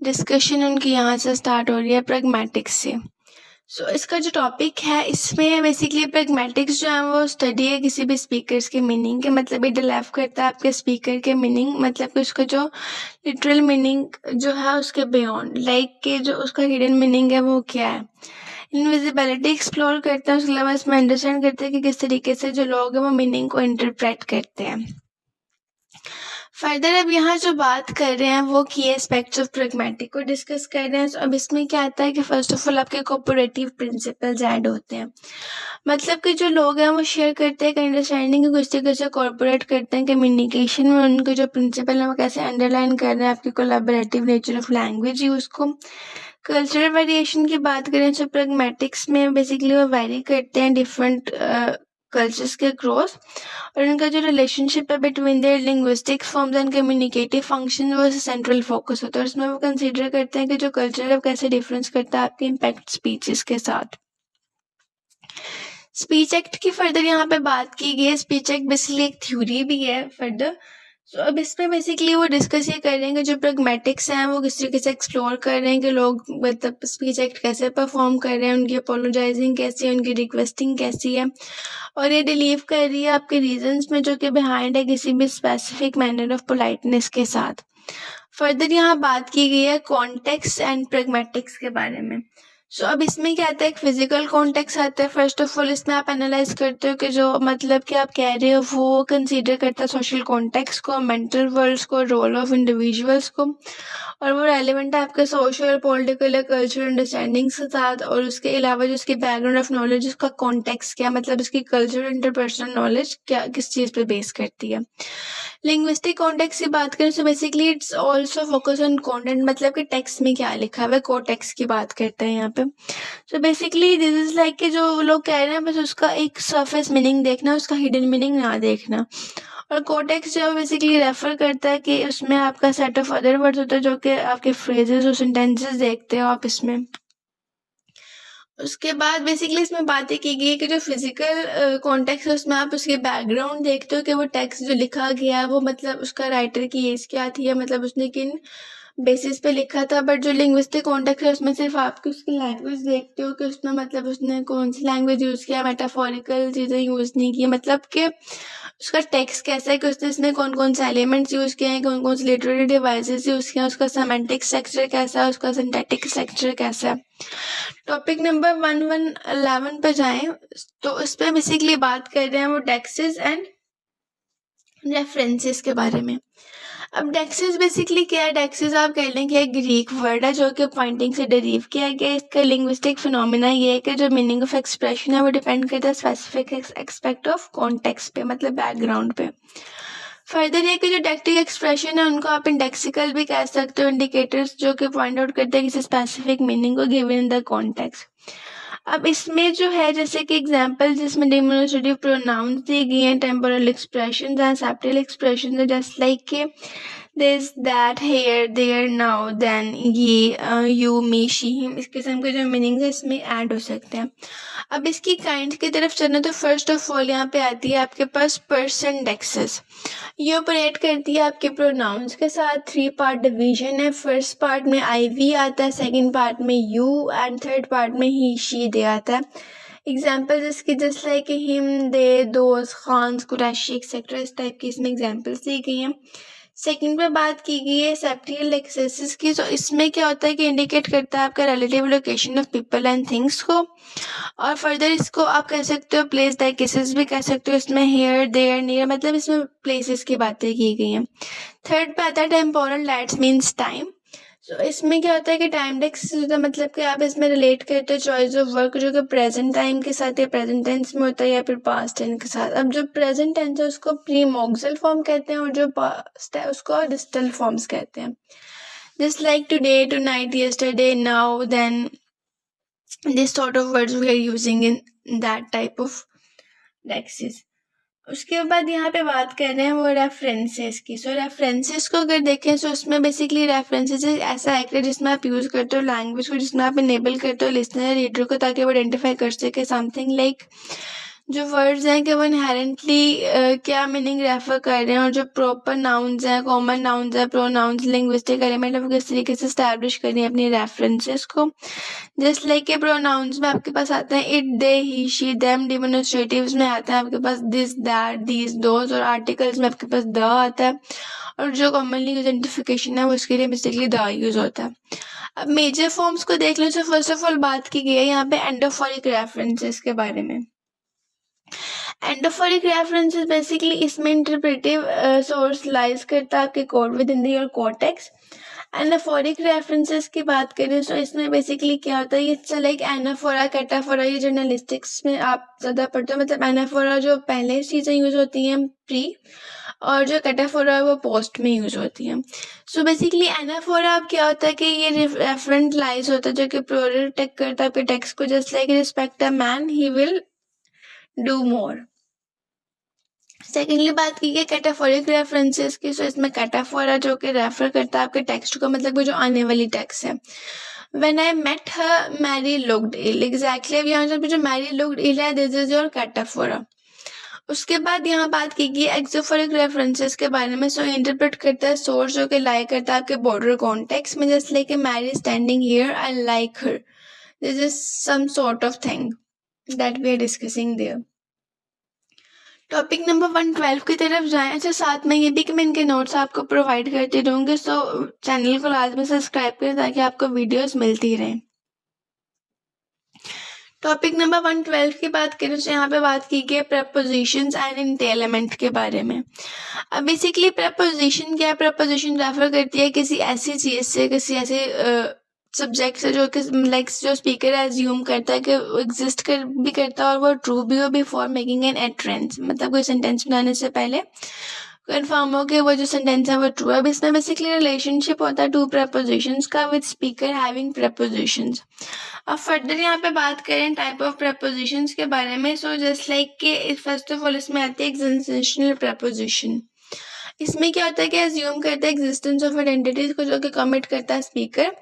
S1: डिस्कशन उनकी यहाँ से स्टार्ट हो रही है प्रैग्मैटिक्स से। सो इसका जो टॉपिक है इसमें बेसिकली प्रैग्मैटिक्स जो है वो स्टडी है किसी भी स्पीकर्स के मीनिंग के, मतलब इट डिराइव करता है आपके स्पीकर के मीनिंग, मतलब कि उसका जो लिटरल मीनिंग जो है उसके बियॉन्ड, लाइक कि जो उसका हिडन मीनिंग है वो क्या है। इनविजिबिलिटी एक्सप्लोर करते हैं, उसके अलावा इसमें अंडरस्टैंड करते हैं कि किस तरीके से जो लोग हैं वो मीनिंग को इंटरप्रेट करते हैं। फर्दर अब यहाँ जो बात कर रहे हैं वो की एस्पेक्ट्स ऑफ प्रैग्मैटिक को डिस्कस कर रहे हैं। तो अब इसमें क्या आता है कि फर्स्ट ऑफ ऑल आपके कोऑपरेटिव प्रिंसिपल्स ऐड होते हैं, मतलब कि जो लोग हैं वो शेयर करते हैं अंडरस्टैंडिंग को किस तरीके से कॉर्पोरेट करते हैं कम्युनिकेशन में, उनके जो प्रिंसिपल हैं वो कैसे अंडरलाइन कर रहे हैं आपकी collaborative nature of language use को। कल्चरल वेरिएशन की बात करें तो प्रैग्मैटिक्स में बेसिकली वो वेरी करते हैं डिफरेंट कल्चर्स के क्रॉस, और उनका जो रिलेशनशिप है between their linguistic forms and communicative function वो सेंट्रल फोकस होता है। और इसमें वो कंसीडर करते हैं कि जो कल्चर है वो कैसे डिफरेंस करता है आपके इम्पैक्ट स्पीचेस के साथ। स्पीच एक्ट की फर्दर यहाँ पे बात की गई है। स्पीच एक्ट बेसिकली एक थ्योरी भी है फर्दर। सो अब इसमें बेसिकली वो डिस्कस ये कर रहे हैं कि जो प्रैग्मैटिक्स हैं वो किस तरीके से एक्सप्लोर कर रहे हैं कि लोग मतलब स्पीच एक्ट कैसे परफॉर्म कर रहे हैं, उनकी अपोलोजाइजिंग कैसी है, उनकी रिक्वेस्टिंग कैसी है, और ये बिलीव कर रही है आपके रीजंस में जो कि बिहाइंड है किसी भी स्पेसिफिक मैनर ऑफ पोलाइटनेस के साथ। फर्दर यहाँ बात की गई है कॉन्टेक्स्ट एंड प्रैग्मैटिक्स के बारे में। सो अब इसमें क्या आता है, एक फिजिकल कॉन्टेक्स्ट आता है। फर्स्ट ऑफ ऑल इसमें आप एनालाइज करते हो कि जो मतलब कि आप कह रहे हो वो कंसीडर करता है सोशल कॉन्टेक्स्ट को, मेंटल वर्ल्ड्स को, रोल ऑफ इंडिविजुअल्स को, और वो रेलिवेंट है आपके सोशल, पॉलिटिकल या कल्चरल अंडरस्टैंडिंग्स के साथ। और उसके अलावा जो उसकी बैकग्राउंड ऑफ नॉलेज, उसका कॉन्टेक्स्ट क्या, मतलब इसकी कल्चरल इंटरपर्सनल नॉलेज क्या किस चीज़ पे बेस करती है। लिंग्विस्टिक कॉन्टेक्स्ट की बात करें तो basically it's also focus on content, मतलब कि टेक्स्ट में क्या लिखा हुआ है, कोटेक्स्ट की बात करते हैं यहाँ पे। तो बेसिकली दिस इज लाइक कि जो लोग कह रहे हैं बस उसका एक सरफेस मीनिंग देखना, उसका हिडन मीनिंग ना देखना। और कोटेक्स्ट जो बेसिकली रेफर करता है कि उसमें आपका सेट ऑफ अदर वर्ड्स होता है जो कि आपके फ्रेजेस और सेंटेंसेस देखते हो आप इसमें। उसके बाद बेसिकली इसमें बातें की गई कि जो फिजिकल कॉन्टेक्स्ट है उसमें आप उसके बैकग्राउंड देखते हो कि वो टेक्स्ट जो लिखा गया है वो मतलब उसका राइटर की एज क्या थी, या मतलब उसने किन बेसिस पे लिखा था। बट जो लिंग्विस्टिक कॉन्टेक्स्ट है उसमें सिर्फ आपकी उसकी लैंग्वेज देखते हो कि उसमें मतलब उसने कौन सी लैंग्वेज यूज़ किया, मेटाफोरिकल चीज़ें यूज़ नहीं की, मतलब कि उसका टेक्स्ट कैसा है कि उसने इसमें कौन कौन से एलिमेंट्स यूज़ किए हैं, कौन कौन से लिटरेरी डिवाइसेस यूज़ किए हैं, उसका सेमेंटिक स्ट्रक्चर कैसा है, उसका सिंटैक्टिक स्ट्रक्चर कैसा है। टॉपिक नंबर 1111 पे जाएं तो इस पे बेसिकली बात कर रहे हैं वो टेक्स्ट्स एंड रेफरेंसेस के बारे में। अब डेक्सिस बेसिकली क्या है? डेक्सिस आप कह लें कि एक ग्रीक वर्ड है जो कि पॉइंटिंग से डेरिव किया गया है। इसका लिंग्विस्टिक फिनोमिना ये है कि जो मीनिंग ऑफ एक्सप्रेशन है वो डिपेंड करता है स्पेसिफिक एक्सपेक्ट ऑफ कॉन्टेक्स्ट पे, मतलब बैकग्राउंड पे। फर्दर ये कि जो डेक्टिक एक्सप्रेशन है उनको आप इंडेक्सिकल भी कह सकते हो, इंडिकेटर्स जो कि पॉइंट आउट करते हैं किसी स्पेसिफिक मीनिंग को गिवन इन द कॉन्टेक्स्ट। अब इसमें जो है जैसे कि एग्जांपल जिसमें डेमोन्स्ट्रेटिव प्रोनाउंस दी गई हैं, temporal expressions and subtle expressions है, जस्ट लाइक के this that here there now then ये यू मी शी हिम, इस किस्म के जो मीनिंग्स है इसमें ऐड हो सकते हैं। अब इसकी काइंड की तरफ चलना तो फर्स्ट ऑफ ऑल यहाँ पे आती है आपके पास पर्सन डेक्सिस। ये ऑपरेट करती है आपके प्रोनाउंस के साथ। 3 पार्ट डिवीजन है। फर्स्ट पार्ट में आई वी आता है, सेकेंड पार्ट में यू एंड थर्ड पार्ट में ही शी दे आता है। एग्जाम्पल जिसकी जस्ट लाइक हिम, दे, दोस्त, खान्स, कुरैशी एक्सेट्रा, इस टाइप की इसमें एग्जाम्पल्स दी गई हैं। सेकंड पे बात की गई है सेप्टियल एक्सेसिस की। तो इसमें क्या होता है कि इंडिकेट करता है आपका relative location of people and things को। और फर्दर इसको आप कह सकते हो प्लेस डाइकेसिस भी कह सकते हो। इसमें हेयर, देयर, नियर, मतलब इसमें प्लेसेस की बातें की गई हैं। थर्ड पे आता है टेम्पोरल, दैट्स मीन्स टाइम। सो इसमें क्या होता है कि टाइम डेक्स मतलब कि आप इसमें रिलेट करते हो चॉइस ऑफ वर्क जो कि प्रेजेंट टाइम के साथ या प्रेजेंट टेंस में होता है या फिर पास्ट टेंस के साथ। अब जो प्रेजेंट टेंस है उसको प्रीमोक्सल फॉर्म कहते हैं और जो पास्ट है उसको डिस्टल फॉर्म्स कहते हैं। Just like today, tonight, yesterday, now, then, this sort of words we are using in that type of deixis. उसके बाद यहाँ पे बात कर रहे हैं वो रेफरेंसेस की। सो रेफरेंसेस को अगर देखें तो उसमें बेसिकली रेफरेंसेस ऐसा एक्ट है जिसमें आप यूज़ करते हो लैंग्वेज को, जिसमें आप इनेबल करते हो लिसनर या रीडर को ताकि वो आइडेंटिफाई कर सके समथिंग लाइक जो वर्ड्स हैं कि वो इनहेरेंटली क्या मीनिंग रेफर कर रहे हैं, और जो प्रॉपर नाउन्स हैं, कॉमन नाउन्स हैं, प्रोनाउंस, लिंग्विस्टिक एलिमेंट है, वो किस तरीके से स्टैब्लिश करें अपनी रेफरेंसेस को। जस्ट लाइक के प्रोनाउंस में आपके पास आते हैं it, they, he, she, them. Demonstratives में आता है आपके पास दिस, दैट, दीज, दोज। और आर्टिकल्स में आपके पास द आता है। और जो कॉमनली आइडेंटिफिकेशन है वो उसके लिए बेसिकली द यूज होता है। अब मेजर फॉर्म्स को देख लो तो फर्स्ट ऑफ ऑल बात की गई है यहाँ पे एंडोफोरिक रेफरेंसेस के बारे में। एंडोफोरिक रेफरेंसेस बेसिकली इसमें इंटरप्रेटिव सोर्स लाइज करता है आपके code with in your cortex. Anaphoric references की बात करें तो इसमें बेसिकली क्या होता है, ये लाइक एनाफोरा, कैटाफोरा, ये जर्नलिस्टिक्स में आप ज़्यादा पढ़ते हो। मतलब एनाफोरा जो पहले चीज़ें यूज़ होती हैं प्री, और जो कैटाफोरा है वो पोस्ट में यूज़ होती हैं। सो बेसिकली एनाफोरा अब क्या होता है कि ये रेफरेंट लाइज होता है जो कि प्रोटेक्ट करता है आपके टेक्स्ट को। Just like respect a man he will do more. Secondly बात की है कैटाफोरिक रेफरेंसेस की। सो इसमें कैटाफोरा जो कि रेफर करता है आपके टेक्स्ट को, मतलब वो जो आने वाली टेक्स्ट है। When I met her, Mary looked ill. Exactly, अब यहाँ पे जो Mary looked ill है, this is your कैटाफोरा। उसके बाद यहाँ बात की गई एक्सोफोरिक रेफरेंसेस के बारे में। सो इंटरप्रेट करता है सोर्स जो कि लाई करता है आपके बॉर्डर कॉन्टेक्स्ट में। Just like Mary standing here, I like her, this is some sort of thing that we are discussing there. Topic number 112 की तरफ जाएं। अच्छा, साथ में ये भी कि मैं इनके नोट्स आपको प्रोवाइड करती रहूँगी। सो चैनल को लाजमी सब्सक्राइब करें ताकि आपको वीडियोस मिलती रहें। टॉपिक नंबर 112 की बात करें तो यहाँ पे बात की गई प्रपोजिशंस एंड इंटेलमेंट के बारे में। अब बेसिकली प्रपोजिशन क्या है? प्रपोजिशन रेफर करती है किसी ऐसी चीज़ से, किसी ऐसे सब्जेक्ट से जो कि लाइक जो स्पीकर एज्यूम करता है कि वो एग्जिस्ट कर भी करता है और वो ट्रू भी हो बिफोर मेकिंग एन एट्रेंस। मतलब कोई सेंटेंस बनाने से पहले कन्फर्म हो कि वो जो सेंटेंस है वो ट्रू है। अब इसमें बेसिकली रिलेशनशिप होता है टू प्रपोजिशंस का विद स्पीकर हैविंग प्रपोजिशंस। अब फर्दर यहाँ पे बात करें टाइप ऑफ प्रपोजिशंस के बारे में। सो जस्ट लाइक के फर्स्ट ऑफ ऑल इसमें आती है एक्सटेंशनल प्रपोजिशन। इसमें क्या होता है कि एज्यूम करता है एग्जिस्टेंस ऑफ आइडेंटिटीज को जो कि कमिट करता है स्पीकर।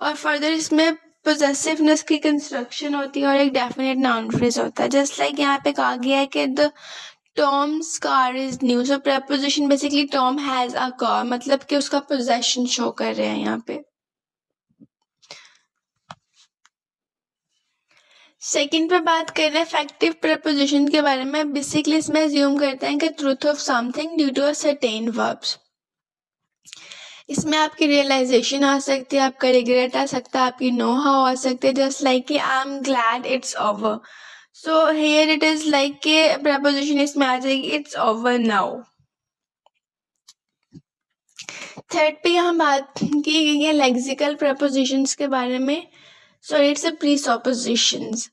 S1: और फर्दर इसमें पोजेसिवनेस की कंस्ट्रक्शन होती है और एक डेफिनेट नाउन फ्रेज होता है। जस्ट लाइक यहाँ पे कहा गया है कि the Tom's car is new. So preposition basically Tom has a car, मतलब कि उसका पोजेशन शो कर रहे हैं यहाँ पे। सेकंड पे बात कर रहे हैं फैक्टिव प्रपोजिशन के बारे में। बेसिकली इसमें एज्यूम करते हैं कि truth of something due to a certain verbs. इसमें आपकी रियलाइजेशन आ सकती है, आपका रिग्रेट आ सकता है, आपकी नो हाउ आ सकती है। जस्ट लाइक कि I am glad it's over. So here it is like के प्रपोजिशन इसमें आ जाएगी इट्स ओवर नाउ। थर्ड पे यहाँ बात की गई है लेक्सिकल प्रपोजिशंस के बारे में. So it's a presuppositions.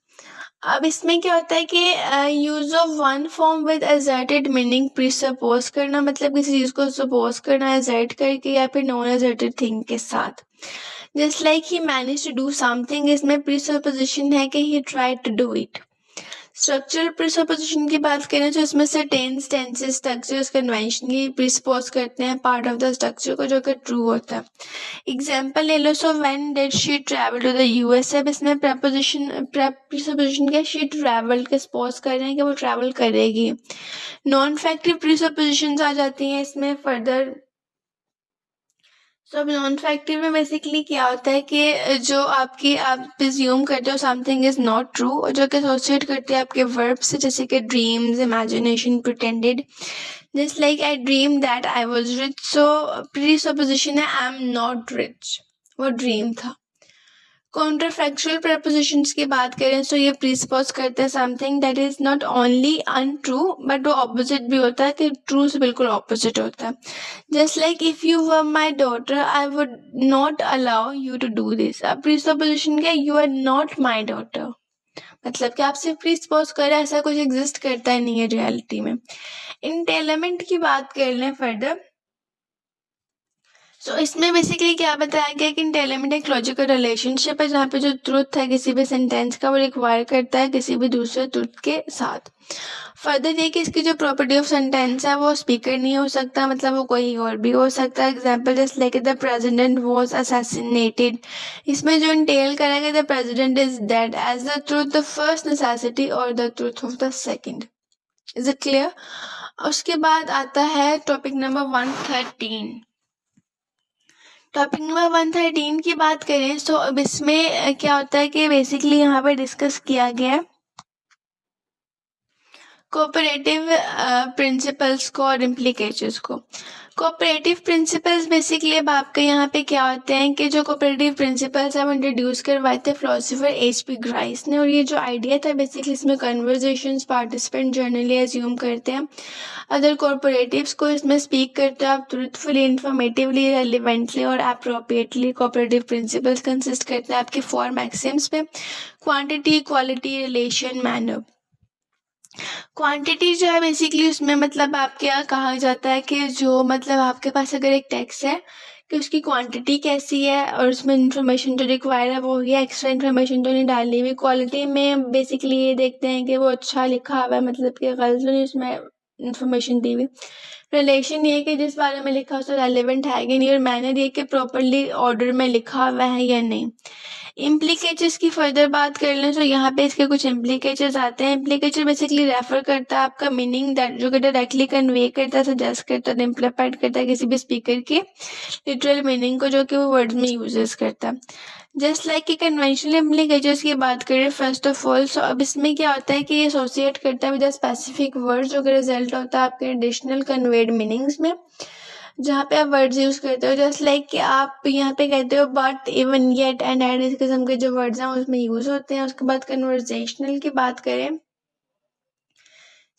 S1: अब इसमें क्या होता है कि use of one form with asserted meaning. Presuppose करना मतलब किसी चीज को सपोज करना असर्ट करके या फिर नॉन असर्टेड थिंग के साथ. Just like he manage to do something, इसमें प्रीसपोजिशन है कि he tried to do it. Structural presupposition की बात करें तो इसमें से tense, tenses, structures conventionally presuppose करते हैं पार्ट ऑफ द स्ट्रक्चर को, जो कि ट्रू होता है. एग्जाम्पल ले लो. So when did she travel to the US. अब इसमें प्रीसपोजिशन क्या, शी ट्रैवल के सपोज कर रहे हैं कि वो ट्रैवल करेगी. नॉन फैक्टिव प्रीसपोजिशंस आ जाती हैं इसमें फर्दर. अब नॉन फैक्टिव में बेसिकली क्या होता है कि जो आप प्रिज्यूम करते हो समथिंग इज नॉट ट्रू, और जो कि एसोसिएट करते हैं आपके वर्ब से, जैसे कि dreams, imagination, pretended. Just like I dream that I was rich. So presupposition है आई एम नॉट रिच, वो ड्रीम था. कॉन्ट्राफैक्चुअल प्रपोजिशंस की बात करें तो ये प्रीसपोज करते हैं something that is not only untrue but वो ऑपोजिट भी होता है, कि ट्रू से बिल्कुल ऑपोजिट होता है. Just like if you were my daughter I would not allow you to do this. अब प्रीसपोजिशन क्या, you are not my daughter, मतलब कि आप सिर्फ प्रीसपोज करें, ऐसा कुछ एग्जिस्ट करता ही नहीं है रियलिटी में. इंटेलमेंट की बात कर लें फर्दर. सो इसमें बेसिकली क्या बताया गया कि इंटेलमेंट एक लॉजिकल रिलेशनशिप है जहाँ पे जो ट्रुथ है किसी भी सेंटेंस का वो रिक्वायर करता है किसी भी दूसरे ट्रुथ के साथ. फर्दर ये कि इसकी जो प्रॉपर्टी ऑफ सेंटेंस है वो स्पीकर नहीं हो सकता, मतलब वो कोई और भी हो सकता है. Example just like the president was assassinated. इसमें जो इंटेल करेंगे the president is dead as the truth the first necessity और the truth of the second. Is it clear? उसके बाद आता है टॉपिक नंबर 113. टॉपिक नंबर 113 की बात करें तो अब इसमें क्या होता है कि बेसिकली यहाँ पे डिस्कस किया गया कोऑपरेटिव प्रिंसिपल्स को और इम्प्लीकेशंस को. कोऑपरेटिव प्रिंसिपल्स बेसिकली अब आपके यहाँ पे क्या होते हैं कि जो कोऑपरेटिव प्रिंसिपल्स है वो इंट्रोड्यूस करवाए थे फिलोसोफर H.P. ग्राइस ने. और ये जो आइडिया था बेसिकली इसमें कन्वर्जेशंस पार्टिसिपेंट जर्नली एज्यूम करते हैं अदर कॉर्पोरेटिव्स को, इसमें स्पीक करते हैं आप ट्रूथफुली, इन्फॉर्मेटिवली, रेलिवेंटली और अप्रोप्रिएटली. कोऑपरेटिव प्रिंसिपल्स कंसिस्ट करते हैं आपके 4 मैक्सिम्स पे: quantity, quality, relation, manner. Quantity जो है बेसिकली उसमें मतलब आपके यहाँ कहा जाता है कि जो मतलब आपके पास अगर एक टेक्स्ट है कि उसकी क्वांटिटी कैसी है और उसमें इंफॉर्मेशन जो रिक्वायर है वो हो गया, एक्स्ट्रा इंफॉर्मेशन तो नहीं डालनी हुई. क्वालिटी में बेसिकली ये देखते हैं कि वो अच्छा लिखा हुआ है, मतलब कि गलत तो नहीं उसमें इंफॉर्मेशन दी हुई. रिलेशन ये कि जिस बारे में लिखा उससे रेलिवेंट है कि नहीं. और मैनर ये कि प्रॉपरली ऑर्डर में लिखा हुआ है या नहीं. इम्प्लीकेचर्स की फर्दर बात कर लें तो यहाँ पे इसके कुछ इम्प्लीकेचर्स आते हैं. इम्प्लीकेचर बेसिकली रेफर करता है आपका मीनिंग जो कि डायरेक्टली कन्वे करता है, सजेस्ट करता है, इम्प्लीमेंट करता है किसी भी स्पीकर की लिटरल मीनिंग को जो कि वो वर्ड्स में यूजेस करता है. जस्ट लाइक कि कन्वेंशनल इम्प्लीकेचर्स की बात करें फर्स्ट ऑफ ऑल, सो अब इसमें क्या होता है कि ये एसोसिएट करता है विद अ स्पेसिफिक वर्ड जो कि रिजल्ट होता है आपके एडिशनल कन्वेड मीनिंग्स में, जहाँ पे आप वर्ड्स यूज करते हो. जस्ट लाइक कि आप यहाँ पे कहते हो बट, इवन, येट एंड एड, इस किस्म के जो वर्ड्स हैं उसमें यूज होते हैं. उसके बाद कन्वर्सेशनल की बात करें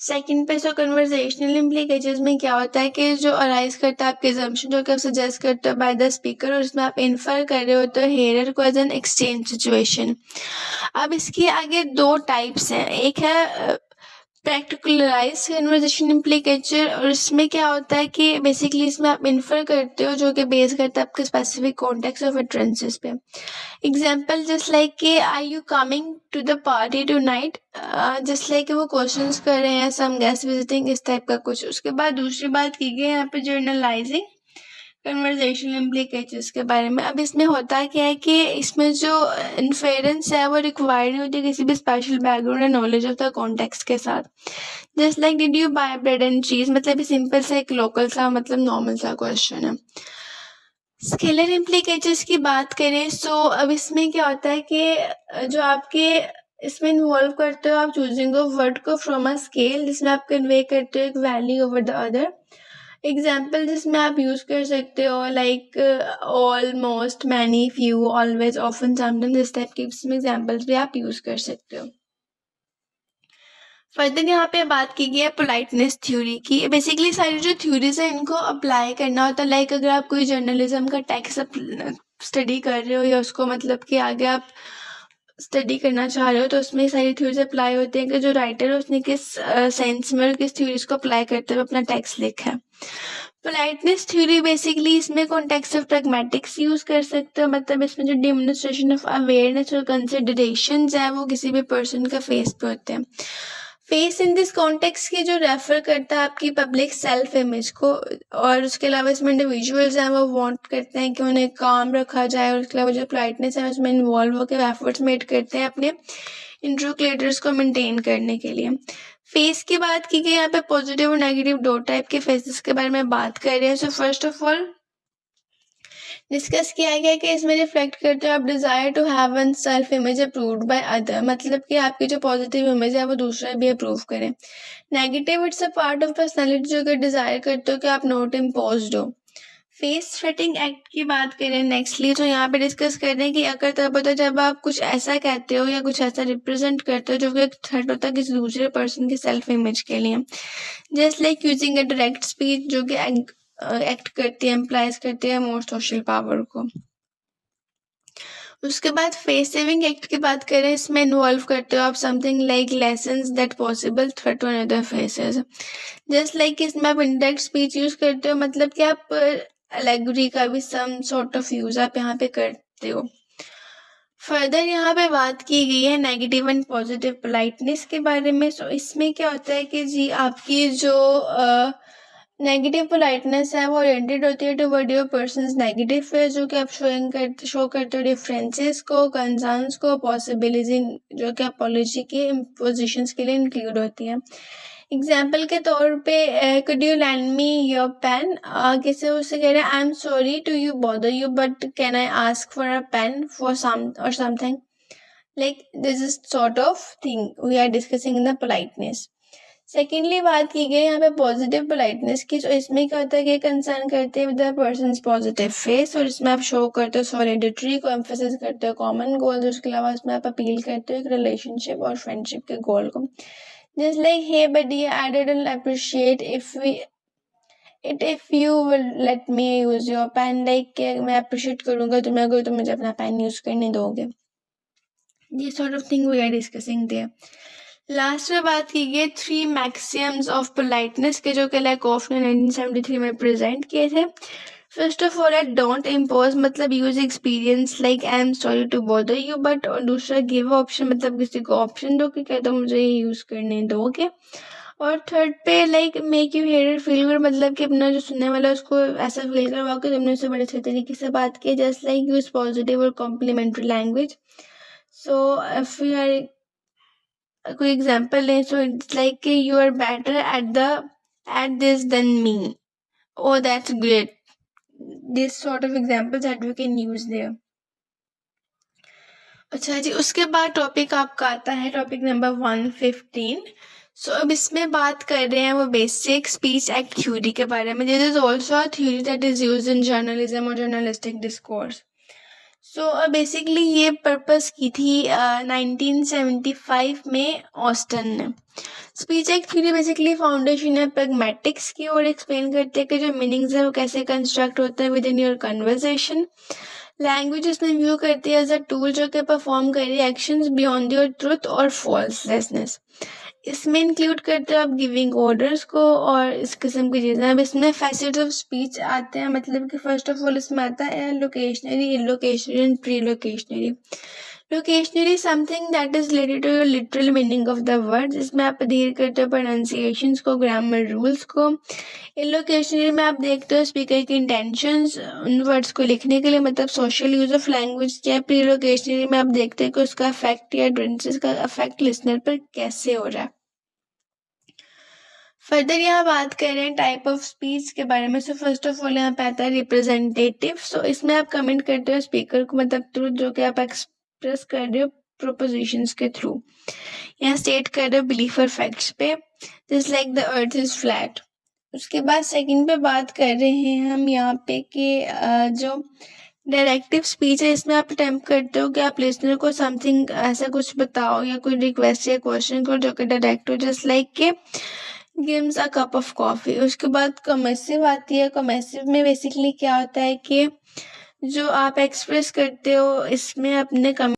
S1: सेकंड पे, सो कन्वर्सेशनल इम्प्लीकेशंस में क्या होता है कि जो अराइज करता है आपके assumption जो कि आप सजेस्ट करते हो बाय द स्पीकर, और इसमें आप इन्फर कर रहे हो तो हेयर को एज एन एक्सचेंज सिचुएशन. अब इसके आगे 2 टाइप्स हैं. एक है प्रैक्टिकलाइज कन्वर्सेशन इम्प्लीकेचर, और इसमें क्या होता है कि बेसिकली इसमें आप इन्फर करते हो जो कि बेस करता है आपके स्पेसिफिक कॉन्टेक्स्ट ऑफ utterances पे. एग्जाम्पल जस्ट लाइक कि are you coming to the party tonight, just like वो क्वेश्चंस कर रहे हैं सम गेस्ट विजिटिंग, इस टाइप का कुछ. उसके बाद दूसरी बात की गई यहाँ पे जर्नलाइजिंग कन्वर्सेशनल इम्प्लीकेशंस के बारे में. अब इसमें होता क्या है कि इसमें जो इन्फेरेंस है वो रिक्वायर्ड नहीं होती किसी भी स्पेशल बैकग्राउंड या नॉलेज ऑफ द कॉन्टेक्स्ट के साथ. Just like did you bye bread and चीज, मतलब सिंपल सा एक लोकल सा मतलब नॉर्मल सा क्वेश्चन है. स्केलर इम्प्लीकेशंस की बात करें तो अब इसमें क्या होता है कि जो आपके इसमें इन्वॉल्व करते हो आप चूजिंग ऑफ वर्ड को फ्रॉम अ स्केल, जिसमें आप कन्वे करते हो एक value over the other. Example जिसमें आप यूज कर सकते हो like all, most, many, few, always, often, sometimes, इस टाइप के एग्जाम्पल्स भी आप यूज कर सकते हो. फर्दर यहाँ पे बात की गई है पोलाइटनेस थ्योरी की। बेसिकली सारी जो थ्योरीज है इनको अप्लाई करना होता है। लाइक अगर आप कोई जर्नलिज्म का टेक्स्ट स्टडी कर रहे हो या उसको मतलब कि आगे आप स्टडी करना चाह रहे हो तो उसमें सारी थ्योरीज अप्लाई होती हैं कि जो राइटर है उसने किस सेंस में और किस थ्योरीज को अप्लाई करते हुए अपना टेक्स्ट लिखा है। पोलाइटनेस थ्योरी बेसिकली इसमें कॉन्टेक्स्ट ऑफ प्रैग्मेटिक्स यूज कर सकते हो। मतलब इसमें जो डेमोन्स्ट्रेशन ऑफ अवेयरनेस और कंसिडरेशंस है वो किसी भी पर्सन का फेस पे होते हैं। फेस इन दिस कॉन्टेक्स्ट की जो रेफर करता है आपकी पब्लिक सेल्फ इमेज को, और उसके अलावा इसमें इंडिविजुअल्स हैं वो वांट करते हैं कि उन्हें काम रखा जाए, और उसके अलावा जो पोलाइटनेस है उसमें इन्वॉल्व होकर एफर्ट्स मेड करते हैं अपने इंटरलोक्यूटर्स को मेंटेन करने के लिए। फेस की बात की गई, यहाँ पे पॉजिटिव और नेगेटिव दो टाइप के फेसेस के बारे में बात कर रहे हैं। So first of all discuss किया गया कि इसमें रिफ्लेक्ट करते हो आप desire to have one self image approved by other, मतलब कि आपकी जो पॉजिटिव इमेज है वो दूसरा भी अप्रूव करें। Negative it's a part of personality जो कि डिजायर करते हो कि आप नॉट इम्पोज्ड हो। फेस थ्रेटिंग एक्ट की बात करें नेक्स्टली, तो यहाँ पे डिस्कस कर रहे हैं कि अगर तब होता है जब आप कुछ ऐसा कहते हो या कुछ ऐसा रिप्रेजेंट करते हो जो कि एक थ्रेट होता है किसी दूसरे पर्सन की सेल्फ इमेज के लिए। Just like using a direct speech जो कि एक्ट करती है, एम्प्लाइज करती है मोर सोशल पावर को। उसके बाद फेस सेविंग एक्ट की बात करें, इसमें इन्वॉल्व करते हो आप something like lessons that possible threat to another faces. Just like इसमें आप इनडायरेक्ट स्पीच यूज करते हो, मतलब कि आप एलेगरी का भी सम सॉर्ट ऑफ यूज आप यहाँ पे करते हो। फर्दर यहाँ पे बात की गई है नेगेटिव एंड पॉजिटिव पोलाइटनेस के बारे में। सो इसमें क्या होता है कि जी आपकी जो नेगेटिव पोलाइटनेस है वो ओरिएंटेड होती है toward your persons negative face, जो कि आप शो करते हो डिफरेंसेस को, कंसर्न्स को, पॉसिबिलिटी जो कि अपॉलॉजी के पोजिशंस के लिए इंक्लूड होती है। एग्जाम्पल के तौर पे could you lend me your pen, किसी उससे कह रहे हैं I am sorry to you bother you but can I ask for a pen for some और something like this is sort of thing we are discussing in the politeness. Secondly बात की गई यहाँ पे पॉजिटिव पोलाइटनेस की। तो इसमें क्या होता है कि कंसर्न करते हैं with the persons positive face, और इसमें आप शो करते हो सॉलिडिटी को, एम्फेसिस करते हो कॉमन गोल, उसके अलावा इसमें आप अपील करते हो एक रिलेशनशिप और फ्रेंडशिप के गोल को। Just like hey buddy, I didn't appreciate if you will let me use your pen, like मैं appreciate करूँगा तुम्हें अगर तुम मुझे अपना पेन यूज करने दोगे। ये sort of thing we are discussing there. Last में बात की गई 3 मैक्सिम्स ऑफ पोलाइटनेस के, जो कि लैकोफ ने 1973 में प्रेजेंट किए थे। First of all at don't impose, मतलब use experience like I am sorry to bother you, but और दूसरा गिव ऑप्शन, मतलब किसी को ऑप्शन दो कि कहते हो मुझे ये यूज करने दोगे। और थर्ड पे like make you hear feel good, मतलब कि अपना जो सुनने वाला है उसको ऐसा फील करवाओ कि तुमने उससे बड़े अच्छे तरीके से बात की। जस्ट लाइक यूज पॉजिटिव और complimentary language. So if you are कोई एग्जाम्पल लें, so it's like you are better at this than me, oh that's great, this sort of examples that we can use there. अच्छा जी, उसके बाद topic आपका आता है topic number 115। सो अब इसमें बात कर रहे हैं वो बेसिक स्पीच एक्ट थ्योरी के बारे में। This is also a theory that is used in journalism और जर्नलिस्टिक डिस्कोर्स। सो बेसिकली ये पर्पस की थी 1975 में ऑस्टन ने। Speech act theory basically foundation है प्रैग्मेटिक्स की, और एक्सप्लेन करते हैं कि जो मीनिंग्स है वो कैसे कंस्ट्रक्ट होता है with in your conversation. Language इसमें व्यू करती है एज अ टूल जो कि परफॉर्म कर रही है एक्शंस बियॉन्ड योर ट्रुथ और फॉल्सनेस। इसमें इंक्लूड करते हैं आप गिविंग ऑर्डर्स को और इस किस्म की चीज़ें। अब इसमें फैसेट्स ऑफ स्पीच आते हैं, मतलब कि फर्स्ट ऑफ ऑल इसमें आता है locutionary, illocutionary and perlocutionary. Locutionary something that is related to your literal meaning of the word, जिसमें आप अधीर करते हो प्रोनाउंसिएशंस को, ग्रामर रूल्स को। इलोकेशनरी में आप देखते हो स्पीकर की इंटेंशंस उन वर्ड्स को लिखने के लिए, मतलब सोशल यूज ऑफ लैंग्वेज क्या है। प्री लोकेशनरी में आप देखते हैं कि उसका इफेक्ट या ड्रेंसेस का इफेक्ट लिसनर पर कैसे हो रहा है। फर्दर यहाँ बात कर रहे हैं टाइप ऑफ स्पीच के बारे में। सो फर्स्ट ऑफ ऑल यहाँ पे आता है रिप्रेजेंटेटिव। सो इसमें आप कमेंट करते हो स्पीकर को, मतलब थ्रू जो कि आप एक्सप्रेस कर रहे हो प्रोपोजिशंस के थ्रू, यहाँ स्टेट कर रहे हो बिलीफ और फैक्ट्स पे, just like the earth is flat. उसके बाद सेकंड पे बात कर रहे हैं हम यहाँ पे कि जो डायरेक्टिव स्पीच है, इसमें आप अटेम्प्ट करते हो कि आप लिसनर को समथिंग ऐसा कुछ बताओ या कोई रिक्वेस्ट या क्वेश्चन करो जो कि डायरेक्ट हो, जस्ट लाइक के gives a cup of coffee. उसके बाद कमर्सिव आती है। कमर्सिव में बेसिकली क्या होता है कि जो आप एक्सप्रेस करते हो इसमें अपने